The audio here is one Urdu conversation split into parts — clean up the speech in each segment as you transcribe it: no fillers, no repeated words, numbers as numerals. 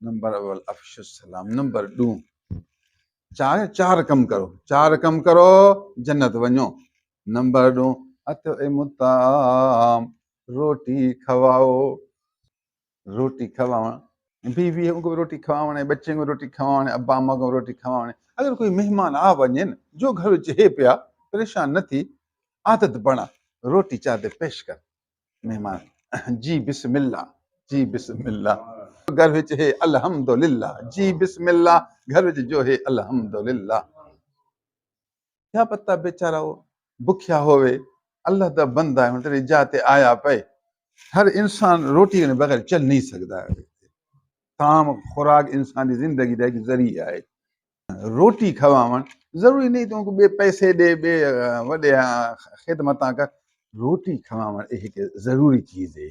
نمبر اول افش السلام، نمبر ڈو چار کم کرو جنت ونجو۔ نمبر ڈو اطعموا الطعام، روٹی کھواؤ، روٹی کھواؤں، بیوی کو بھی روٹی کھواؤں، بچے کو روٹی کھواؤں، ابا اما کو روٹی کھواؤں۔ اگر کوئی مہمان آ ونجے جو گھر وچ ہے پیا، پریشان نہ تھی، عادت بنا روٹی چاہتے پیش کر مہمان، جی بسم اللہ، جی بسم اللہ، گھر وچ ہے الحمدللہ، جی بسم اللہ، گھر وچ جو ہے الحمدللہ۔ کیا پتہ بیچارہ وہ بکھیا ہوئے، اللہ دا بندہ ہے، تیری جاتے آیا پے۔ ہر انسان روٹی کے بغیر چل نہیں سکتا ہے۔ تام خوراک انسانی زندگی دا ایک ذریعہ ہے۔ روٹی کھواون ضروری نہیں تو بے پیسے دے، بے وڈے خدمتاں کر، روٹی کھواون ایک ضروری چیز ہے۔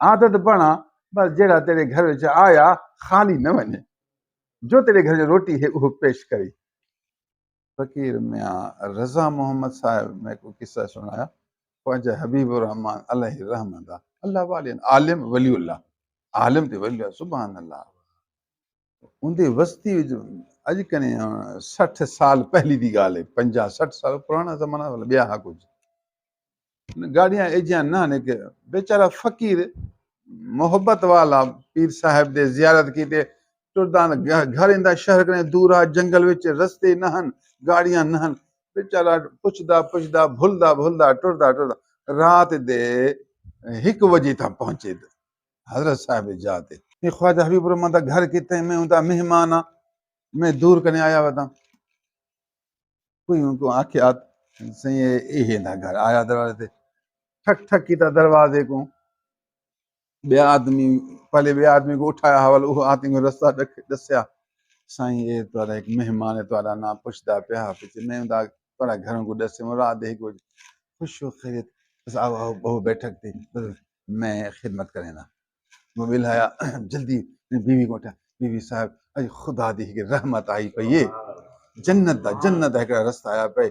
عادت بنا بس جڑا تیرے گھر وچ آیا خالی نہ ونے، جو تیرے گھر وچ روٹی ہے وہ پیش کری۔ فقیر میاں رضا محمد صاحب میں کو قصہ سنایا، خواجہ حبیب الرحمان علیہ رحمت اللہ والے عالم ولی اللہ، عالم تے ولی اللہ، سبحان اللہ۔ ان دی وسطی اج کنے 60 سال پہلی دی گال ہے، 50-60 سال پرانا زمانہ والا بیا ہا کچھ گاڑیاں ایجیاں نہ نے کہ بیچارہ فقیر محبت والا پیر صاحب دے زیارت کیتے ٹردان گھر اندا شہر کنے دورا جنگل وچ رستے نہ ہن، گاڑیاں نہ ہن، بیچارہ پچھدا بھلدا ٹردا رات دے 1 بجے تک پہنچے حضرت صاحب جاتے۔ یہ خواجہ حبیب الرحمان دا گھر کتے میں ہوندا مہمان ہاں، میں دور کنے آیا ودا، کوئی ان کو آکھیات سہی اے دا گھر آیا دروازے تے ٹھک ٹھک کیتا دروازے کو، بیا آدمی پہلے بیا آدمی کو اٹھایا حوال وہ آدمی کو رستہ دسیا، سائیں اے تہاڈا ایک مہمان ہے، تہاڈا نام پوچھدا پیا پچھے میں ہوندا تہاڈا گھروں کو دسے مراد ہے کو خوش و خیریت، بس آؤ بہو بیٹھک تے میں خدمت کریں نا، موبائل آیا جلدی بیوی کو اٹھا، بیوی صاحب اج خدا دی کہ رحمت آئی پئی ہے، جنت دا ایک رستہ آیا پے،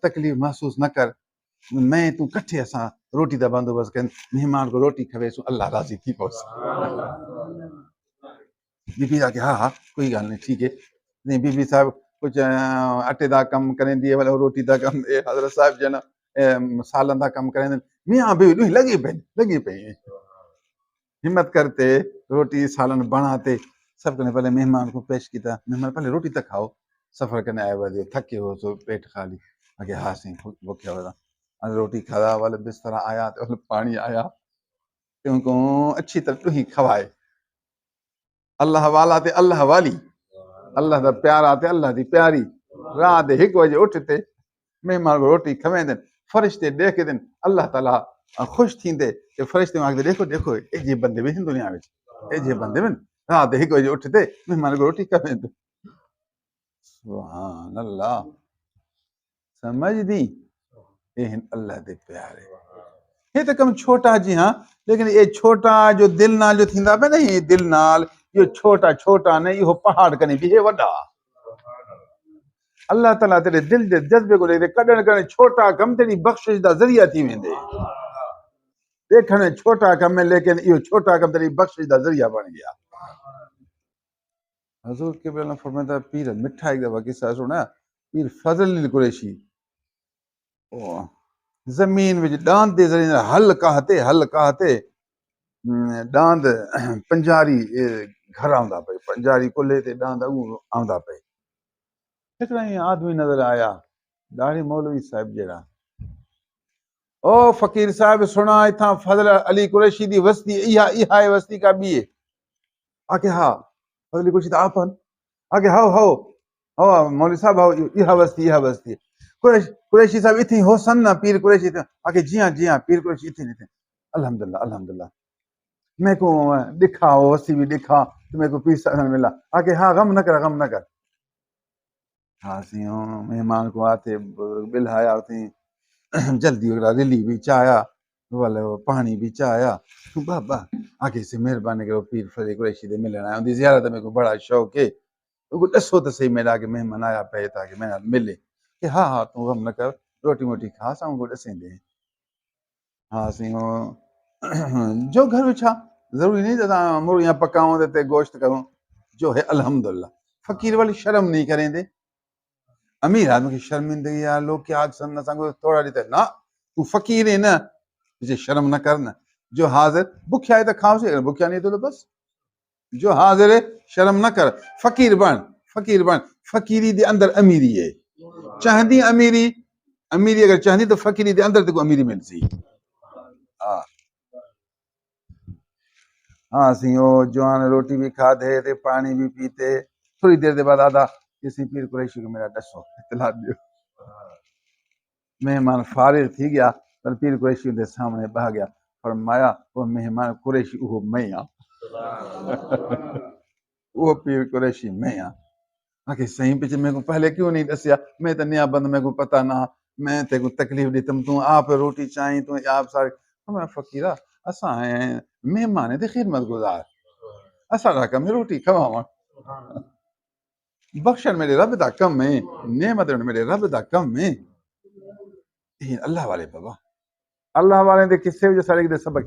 تکلیف محسوس نہ کر، میں تو کٹھے اساں روٹی دا بندوبست کریں، مہمان کو روٹی کھوے سو اللہ راضی تھی پوس۔ بی بی آ کے ہاں کوئی گل نہیں ٹھیک ہے، نہیں بی بی صاحب کچھ اٹے دا کم کریں دی والا روٹی دا کم، حضرت صاحب جن سالن دا کم کریں، میاں بیوی لگی پئی ہمت کرتے روٹی سالن بناتے، سب نے پہلے مہمان کو پیش کیتا، مہمان پہلے روٹی تک کھاؤ، سفر کرنے آئے ہوئے تھکے ہو سو پیٹ خالی، آگے ہاں سی بکیا ہوا روٹی کھایا والا بستر آیا تو پانی آیا تے ان کو اچھی طرح ہی کھوائے، اللہ والا تے اللہ والی، اللہ دا پیارا تے اللہ دی پیاری، رات 1 بجے اٹھتے مہمان کو روٹی کھویں دن، فرشتے دیکھ دن، اللہ تعالیٰ خوش تھیندے کہ فرشتے آکھدے دیکھو اے جے بندے بھی ہیں دنیا وچ، اے جے بندے بھی رات 1 بجے اٹھتے مہمان کو روٹی کھویں دن، سبحان اللہ، سمجھ دی اے ہیں اللہ دے پیارے۔ یہ تو کم چھوٹا جی ہاں، لیکن یہ چھوٹا جو دل نال جو تھیندا پے نہیں، دل نال یہ چھوٹا نہیں، یہ پہاڑ کنے بھی ہے وڈا۔ اللہ تعالیٰ تیرے دل دے جذبے کو لے دے کڈن کنے چھوٹا کم تیری بخشش دا ذریعہ تھی ویندے، دیکھنے چھوٹا کم ہے لیکن یہ چھوٹا کم تیری بخشش دا ذریعہ بن گیا۔ حضور کے بلے فرماتا پیر مٹھا ایک دفعہ قصہ سنا، پیر فضل قریشی زمین وچ ڈاند دے ذریعے ہل کہتے ڈاند پنجاری گھر آندا پے، پنجاری کلے تے ڈاند آندا پے، ایک آدمی نظر آیا داڑھی مولوی صاحب جڑا، او فقیر صاحب سنا ایتھاں فضل علی قریشی دی وستی ہے وستی کا بھی ہے، آکے ہاں فضل قریشی دا آپن آکے ہاؤ مولوی صاحب ہاؤ یہ وستی قریشی صاحب اتنی ہو سن نا پیر قریشی آکے جی ہاں پیر قریشی اتنی الحمدللہ میں کو دکھا وستی بھی دکھا تو میں کو پیر صاحب ملا، آکے ہاں غم نہ کر ہاں سی مہمان کو آتے بل آیا ہوتی جلدی ریلی بھی چایا والے پانی بھی چایا بابا آگے سے مہربانی کرو پیر فضل قریشی دے ملن آیا دی زیارت میں کو بڑا شوق ہے، وہ دسو تو صحیح میرا کہ مہمان آیا پہ تاکہ میں ملے کہ ہاں تو غم نہ کر روٹی موٹی کھا ساں کو دسیں دے، ہاں سی جو گھر وچ ضروری نہیں کہ مرغیاں پکاؤں تے گوشت کروں، جو ہے الحمدللہ۔ فقیر والی شرم نہیں کریں دے، امیر آدمی کی شرمندگی ہے، لوگ کیا سن نہ سنگو تھوڑا دیتے نا، تو فقیر ہے نا، تجھے شرم نہ کرنا۔ جو حاضر بکھیا ہے تو کھاؤ سے، اگر بکھیا نہیں تو بس جو حاضر ہے شرم نہ کر، فقیر بن، فقیر بن، فقیری دے اندر امیری ہے، چاہندی امیری، امیری اگر چاہندی تو فقیری دے اندر تے کو امیری مل سی۔ ہاں ہاں سی او جوان روٹی بھی کھا دے تے پانی بھی پیتے، تھوڑی دیر دے بعد آدھا کسی پیر قریشی کو میرا دسو اطلاع دیو۔ مہمان فارغ تھی گیا پر پیر قریشی دے سامنے بہ گیا، فرمایا وہ مہمان قریشی وہ میں ہاں، وہ پیر قریشی میں ہاں۔ آکے صحیح پیچھے میں کو پہلے کیوں نہیں دسیا، میں تو نیا بند، میں کو پتہ نہ، میں تے کو تکلیف دیتم، تو آپ روٹی چاہیں تو آپ سارے، میں فقیرہ اساں ہیں مہمان تے خدمت گزار، اساں دا کم ہے روٹی کھواواں، بخشن میرے رب دا کم ہے، نعمت میرے رب دا کم ہے۔ اللہ والے بابا، اللہ والے دے قصے جو سارے دے سبق،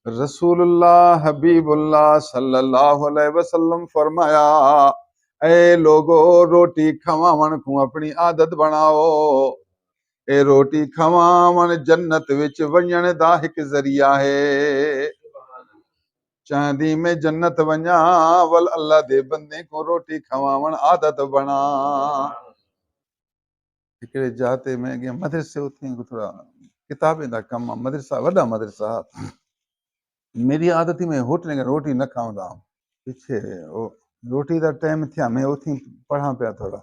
رسول اللہ حبیب اللہ صلی اللہ علیہ وسلم فرمایا، اے لوگو روٹی کھواون کو اپنی عادت بناؤ، اے روٹی کھواون جنت وچ ونجن دا ایک ذریعہ ہے، چاندی میں جنت ونجا ول اللہ دے بندے کو روٹی کھواون عادت بنا۔ ہکڑے جاتے میں گیا مدرسے ہوتے ہیں تھوڑا کتابیں دا کم، مدرسہ وڈا مدرسہ، میری عادت ہی میں ہوٹلیں کا روٹی نہ کھاؤں دا، پیچھے روٹی دا ٹائم تھیا میں اتھی پڑھا پیا تھوڑا،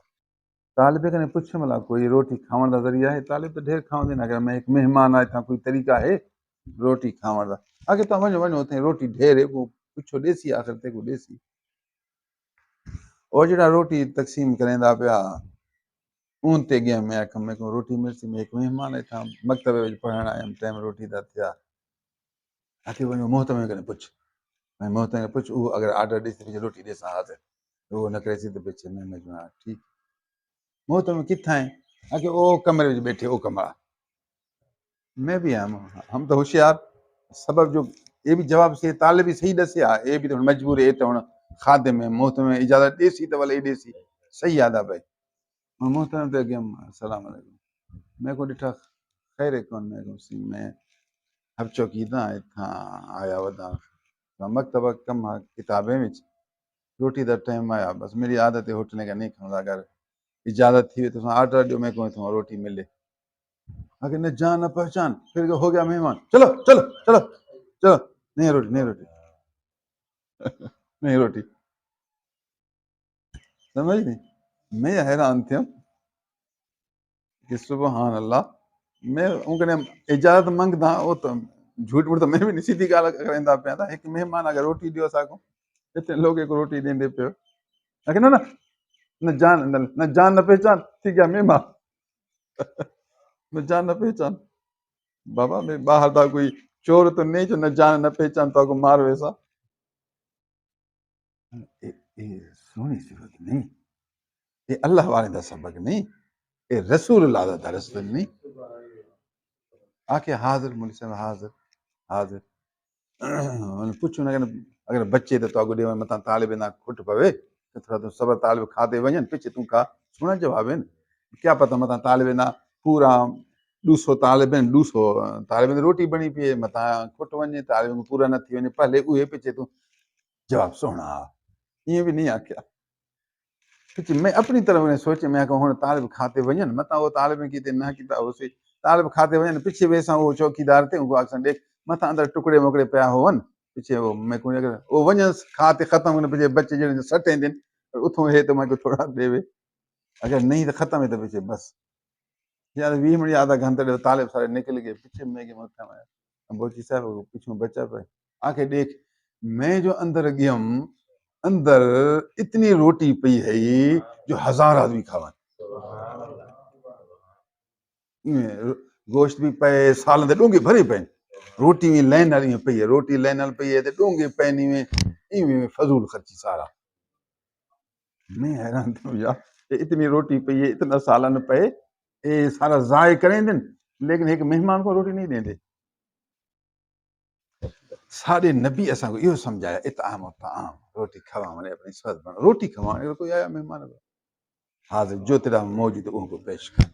طالب کنے پوچھ ملا کوئی روٹی کھاون دا ذریعہ ہے، طالب تو ڈھیر کھاؤں دینا، اگر میں ایک مہمان آئے تھا کوئی طریقہ ہے روٹی کھاون دا، آگے تو ونجو ونجو ہوتے ہیں روٹی ڈھیر ہے، کو پوچھو دیسی آخر تے کو دیسی، اور جڑا روٹی تقسیم کریں دا پیا اون تے گیا میں آکھا میں کو روٹی ملسی، میں ایک مہمان آئے تھا مکتبے وچ پڑھن آیا ٹائم روٹی دا تھیا، آکھے ونجو محتمے کنے پوچھ، میں محتمے کنے پوچھ وہ اگر آرڈر ڈیسی پیچھے روٹی دے سا حاضر، وہ نہ کرے سی تے پیچھے میں جو ٹھیک محتمے کتھاں ہیں، آکھے او کمرے وچ بیٹھے او کمرہ، میں بھی ہم تو ہوشیار، سبب جو یہ بھی جواب سے طالب بھی صحیح دسیا، یہ بھی تو مجبور ہے تو خادم ہے محتمے اجازت دیسی تو ولے دیسی صحیح یاد ہے بھائی، محترم تے گیم السلام علیکم، میں کو ڈٹھا خیر ہے کون میں کو سی میں ہب چوکیدہ تھا آیا ودا مکتبہ کم کتابیں وچ روٹی دا ٹائم آیا، بس میری عادت ہے ہوٹلنے کا نہیں کھاؤں، اگر اجازت تھی تو آرڈر ڈیو میں کو تو روٹی ملے، اگر نہ جان نہ پہچان پھر ہو گیا مہمان، چلو چلو چلو چلو نہیں روٹی نہیں روٹی نہیں روٹی، سمجھ نہیں، میں حیران تھا کہ سبحان اللہ، میں ان کے اجازت منگدا وہ تو جھوٹ موٹ تو میں بھی نہیں سیدھی گال کریندا پیا تھا، ایک مہمان اگر روٹی دیو ساکو اتنے لوگ ایک روٹی دیندے پیو، لیکن نہ نہ جان نہ پہچان تھی گیا مہمان، نہ جان نہ پہچان، بابا میں باہر دا کوئی چور تو نہیں جو نہ جان نہ پہچان تو کو مار ویسا، سونی صفت نہیں، یہ اللہ والے دا سبق نہیں، یہ رسول اللہ دا درس نہیں، آکے حاضر مولوی صاحب حاضر حاضر پوچھو نہ اگر بچے تو اگو ڈے متا طالب نہ کھٹ پوے تھوڑا تو صبر طالب کھاتے ونجن پیچھے توں کھا سونا جواب ہے کیا پتہ متا طالب نہ پورا 200 طالب 200 طالب روٹی بنی پی متا کھٹ ونجے طالب کو پورا نہ تھی ونجے پہلے اوے پیچھے تو جواب سونا یہ بھی نہیں آکھیا، میں اپنی طرف نے سوچے میں کہ ہن طالب کھاتے ونجن متا وہ طالب کیتے نہ کیتا اسے طالب کھاتے ونجن پیچھے ویسا وہ چوکیدار تے ان کو آکھن دیکھ متا اندر ٹکڑے مکڑے پیا ہون پیچھے وہ میں کو اگر وہ ونجن کھاتے ختم ہونے پیچھے بچے جڑے سٹیں دن اتھوں ہے تو میں کو تھوڑا دے وے اگر نہیں تو ختم ہے تو پیچھے بس یار 20 منٹ آدھا گھنٹہ طالب سارے نکل گئے پیچھے میں کہ مت میں بوچی صاحب پیچھوں بچہ پہ آکے دیکھ میں جو اندر گیم اندر اتنی روٹی پئی ہے جو 1000 آدمی کھاون، گوشت بھی پے سالن دے ڈونگے بھرے پے روٹی بھی لین والی پئی ہے روٹی لین والی پئی ہے تے ڈونگے پینی میں ایویں فضول خرچی سارا، میں حیران تھا یار اتنی روٹی پئی ہے اتنا سالن پے اے سارا ضائع کریں دن لیکن ایک مہمان کو روٹی نہیں دیں دے، سارے نبی اساں کو یہ سمجھایا اطعام و طعام روٹی کھوا ونے اپنی سواد بنا روٹی کھوا کوئی آیا مہمان حاضر جو تیرا موجود ان کو پیش کر